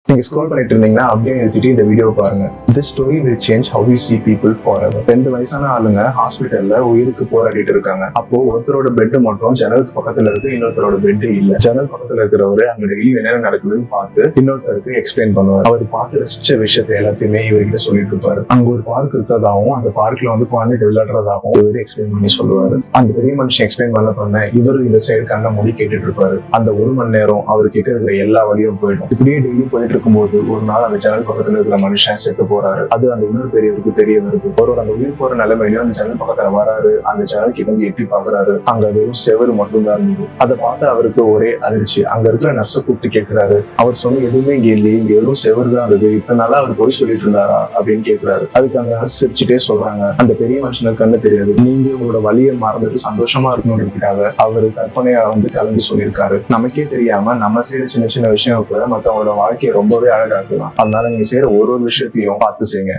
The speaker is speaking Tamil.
நீங்க ஸ்க்ரோல் பண்ணிட்டு இருந்தீங்கன்னா அப்படியே நிறுத்திட்டு இந்த வீடியோ பாருங்க. This story will change how we see people forever. 2 வயசான ஆளுங்க ஹாஸ்பிட்டல்ல உயிருக்கு போராடிட்டு இருக்காங்க. அப்போ ஒருத்தரோட பெட் மட்டும் ஜன்னலுக்கு பக்கத்துல இருக்கு, இன்னொருத்தரோட பெட் இல்ல. ஜன்னல் பக்கத்துல இருக்கிறவரு அங்க டெய்லி என்ன நடக்குதுன்னு பார்த்து இன்னொருத்தருக்கு எக்ஸ்பிளைன் பண்ணுவார். அவர் பார்த்து ரசிச்ச விஷயத்தை எல்லாத்தையுமே இவர்கிட்ட சொல்லிட்டு இருப்பாரு. அங்க ஒரு பார்க் இருக்கிறதாவும் அந்த பார்க்ல வந்து குழந்தைங்க விளையாடுறதாகவும் இவரு எக்ஸ்பிளைன் பண்ணி சொல்லுவாரு. அந்த பெரிய மனுஷன் எக்ஸ்பிளைன் பண்ண இவரு இந்த சைடு கண்ண மூடி கேட்டுட்டு இருப்பாரு. அந்த 1 மணி நேரம் அவர் கிட்ட இருக்கிற எல்லா வழியும் போயிடும். இப்படியே டெய்லி போயிட்டு இருக்கும்போது ஒரு நாள் அந்த ஜன்னல் பக்கத்துல இருக்கிற மனுஷன் செத்து போறாரு. அது அந்த இன்னொரு பெரியவருக்கு தெரிய வருது. ஒருவர் அந்த உயிர் போற நிலைமையிலும் அந்த ஜன்னல் பக்கத்துல வராரு. அந்த ஜன்னல் கிட்ட வந்து எட்டி பாக்குறாரு. அங்க வெறும் செவரு மட்டும்தான் இருந்தது. அதை பார்த்து அவருக்கு ஒரே அதிர்ச்சி. அங்க இருக்கிற நர்ஸை கூப்பிட்டு கேட்கிறாரு, அவர் சொன்ன எதுவுமே இங்க இல்லையே, இங்க வெறும் செவரு தான் இருந்தது, இத்தனால அவர் போய் சொல்லிட்டு இருந்தாரா அப்படின்னு கேட்கிறாரு. அதுக்கு அந்த நர்ஸ் சிரிச்சுட்டே சொல்றாங்க, அந்த பெரிய மனுஷனுக்கு கண்ணு தெரியாது, நீங்க உங்களோட வலியை மறந்துட்டு சந்தோஷமா இருக்கணும்ன்றதுக்காக அவர் கற்பனையா வந்து கலந்து சொல்லியிருக்காரு. நமக்கே தெரியாம நம்ம செய்யற சின்ன சின்ன விஷயம் கூட மத்தவங்களோட வாழ்க்கையை ரொம்பவே அழகாக்கலாம். அதனால நீங்க செய்யற ஒரு விஷயத்தையும் பார்த்து செய்யுங்க.